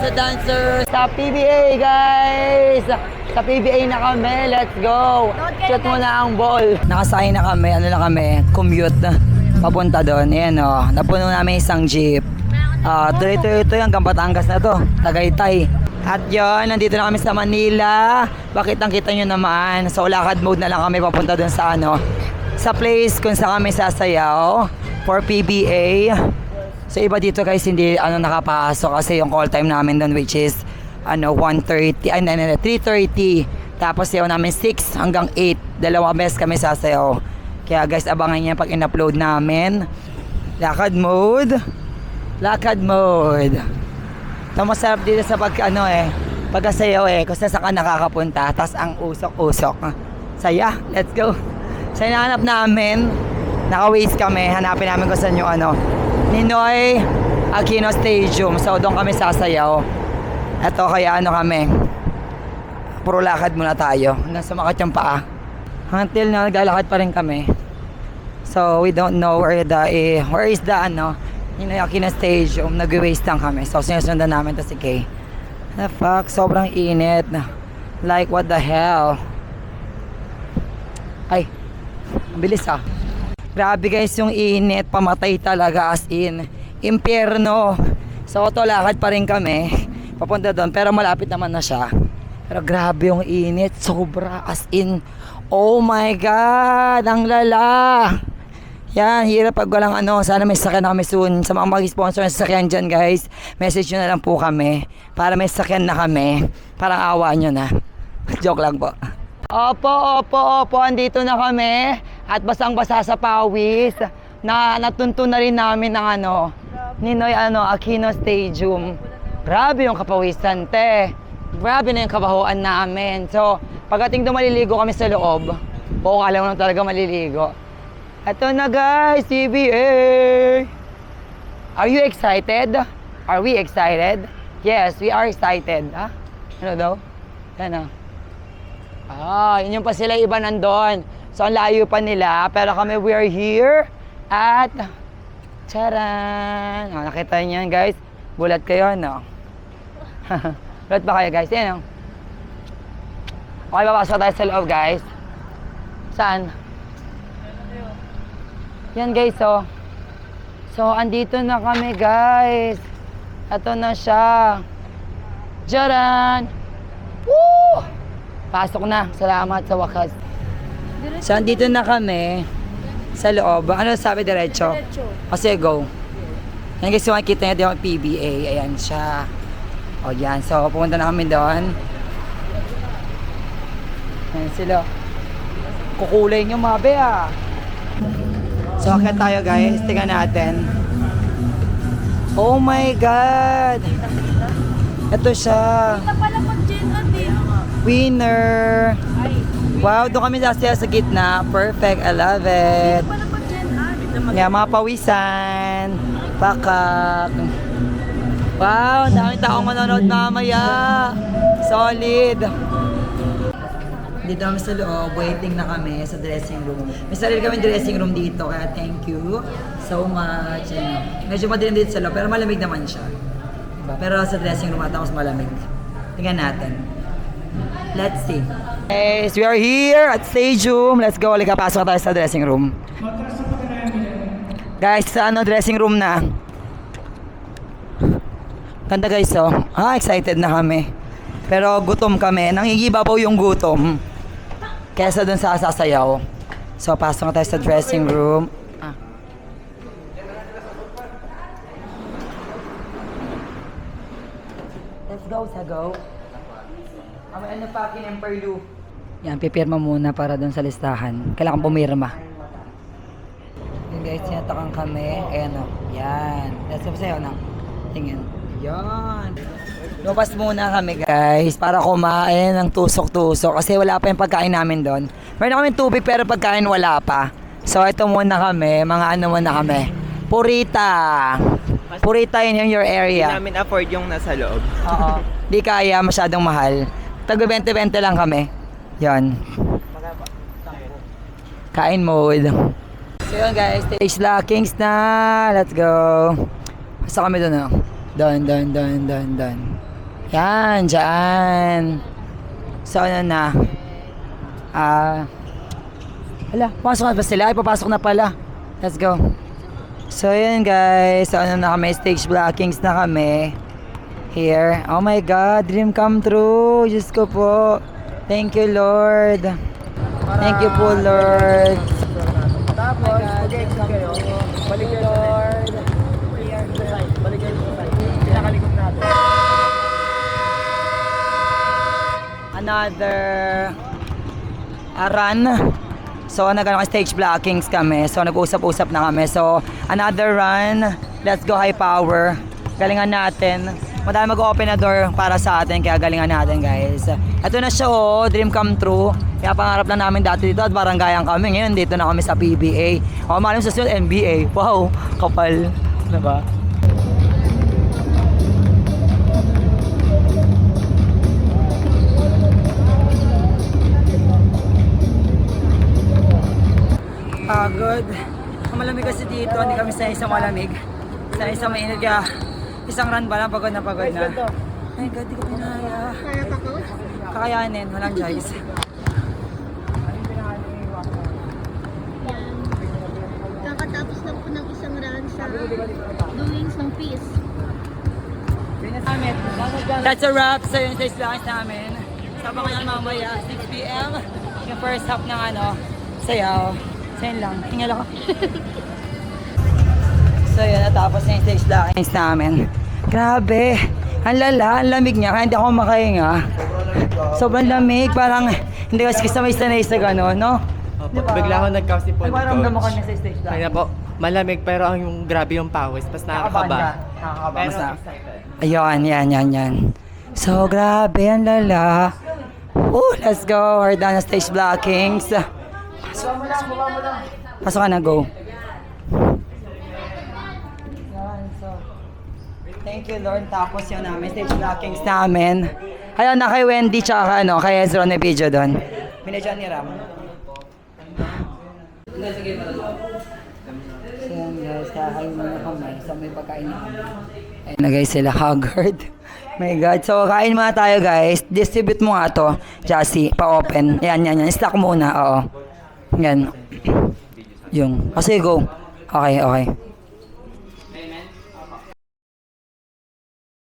sa dancers sa PBA, guys. Sa PBA na kami, let's go. Shoot muna ang ball. Nakasakay na kami, ano na kami, commute papunta doon. Ayan o, napuno namin isang jeep. Tuloy-tuloy ito hanggang Batangas na to, Tagaytay. At yun, nandito na kami sa Manila. Bakit ang kita nyo naman? So lakad mode na lang kami papunta doon sa sa place kung saan kami sasayaw for PBA. So iba dito guys, hindi nakapasok kasi yung call time namin doon which is 1:30, 3:30. Tapos sayaw namin 6 hanggang 8. Dalawang beses kami sasayaw. Kaya guys, abangan niya pag in-upload namin. Lakad mode. Lakad mode. Ito masarap dito sa pagkasayaw kung saan ka nakakapunta. Tapos ang usok-usok. Saya, let's go. Sa hinahanap namin, naka-waste kami. Hanapin namin kung saan yung Ninoy Aquino Stadium. So doon kami sasayaw. Ito kaya kami. Puro lakad muna tayo. Hanggang sumakat yung paa. Until na naglalakad pa rin kami. So we don't know where is the Ninoy Aquino Stadium. Nag-waste lang kami. So sinusundan namin to si Kay. The fuck, sobrang init. Like what the hell. Ay, ang bilis Grabe guys yung init. Pamatay talaga as in. Impyerno. So ito lakad pa rin kami. Papunta doon pero malapit naman na siya. Pero grabe yung init. Sobra as in. Oh my God. Ang lala. Yan, hirap pag walang sana may sakyan na kami soon. Sa mga mag-sponsor ng sakyan dyan guys, message nyo na lang po kami para may sakyan na kami. Parang awa nyo na. Joke lang po. Opo, andito na kami. At basang-basa sa pawis. Natunto na rin namin ng Ninoy Aquino Stadium. Grabe yung kapawisan, te. Grabe na yung kabahuan namin. So, pagdating doon maliligo kami sa loob. Buong alam mo lang talaga maliligo. Ito na guys, PBA! Are you excited? Are we excited? Yes, we are excited. Ano daw? Yan yun yung pa sila iba nandun. So, ang layo pa nila. Pero kami, we are here at charan! Nakita niyo yan guys? Bulat kayo, Bulat ba kayo guys? Yan Okay, papasok tayo sa loob guys. Saan? Yan guys, So, andito na kami guys. Ito na siya. Jaran! Woo! Pasok na. Salamat sa wakas. So, andito na kami sa loob. Ano sabi diretso? Kasi go. Yan guys, makikita niyo yung PBA. Ayan siya. O yan. So, pumunta na kami doon. Ayan sila. Kukulay nyo mabe So, akit tayo guys. Tingnan natin. Oh my God! Ito siya. Winner! Wow, doon kami sasaya sa gitna. Perfect. I love it. Yeah, mga pawisan. Pakak. Wow, daming taong manonood mamaya. Solid. Dito kami sa loob, waiting na kami sa dressing room. May sarili kami dressing room dito, kaya thank you so much. Medyo madilim dito sa loob, pero malamig naman siya. Diba? Pero sa dressing room ata mas malamig. Tingnan natin. Let's see. Yes, we are here at stadium. Let's go. Halika, pasok tayo sa dressing room. Guys, sa dressing room na. Ganda guys, excited na kami. Pero gutom kami. Nangigiba po yung gutom. Kesa dun sa sasayaw. So, pasok na tayo sa dressing room. Let's go, Sago. Ano pa kinempirlu? Yan, pipirma muna para dun sa listahan. Kailangan pumirma. Yan guys, sinatakan kami. Ayan yan. Let's go sa'yo tingin. Yan. Lupas muna kami guys para kumain ng tusok-tusok kasi wala pa yung pagkain namin doon. Meron kami tubig pero pagkain wala pa. So ito muna kami, mga muna kami. Purita. Purita yun yung your area. Hindi namin afford yung nasa loob. Oo. Di kaya, masyadong mahal. Tag 20-20 lang kami. Yan. Kain mode. So yun guys, stage lockings na. Let's go. Basta kami doon Doon. Yan, dyan. So, ano na? Hala, pasok na ba sila? Ay, papasok na pala. Let's go. So, yun guys. So, ano na kami? Stage blockings na kami. Here. Oh my God, dream come true. Diyos ko po. Thank you, Lord. Thank you po, Lord. Tapos, mag-exit kayo. Balik kayo sa Lord. Balik kayo sa side. Pinakalikot natin. Another run. So, stage blockings kami. So, nag-usap-usap na kami. So, another run. Let's go high power. Galingan natin. Madami mag-open na door para sa atin, kaya galingan natin guys. Ito na siya oh, dream come true. Kaya pangarap lang namin dati dito at baranggayan kami. Ngayon dito na kami sa PBA. O malam sa sunod NBA. Wow, kapal. Diba? Pagod. Malamig kasi dito, hindi kami sanay sa malamig. Sanay sa mainit kaya isang run ba lang, pagod na pagod na. Ay God, di ko pinaya. Kaya pa ko? Kakayanin, walang choice. Yan. Kakatapos lang po ng isang run sa Doings ng Peace. That's a wrap sa yung stage lines namin. Sabangan yan mamaya, 6 p.m. Yung first half ng sayaw. Sayan lang, tingala ko. So yun, natapos na yung stage lines namin. Grabe, ang lala, ang lamig niya, kaya hindi ako makahinga. Sobrang lamig, parang hindi kasi may sanay sa gano'n, no? Diba? Bigla ako nagkasipon, Ay, parang ramdam mo kami sa stage lines. Kaya po, malamig pero yung grabe yung pawis. Mas nakakaba. Nakakaba. Pero Basta. excited. Ayun, yan. So, grabe, ang lala. Let's go. We're done na stage blockings. Pasok ka na, go. Thank you, Lord. Tapos yun namin, stage blockings namin. Ayun na kay Wendy tsaka kay Ezra na video doon. Binadyan ni Ram. So yun guys, kakain muna kami sa may pagkain na kami. Ayun na guys sila, haggard. My God. So kain muna tayo guys. Distribute mo nga to, Jassy, pa-open. Yan. Stack muna, oo. Yan. Yung. Kasi go. Okay.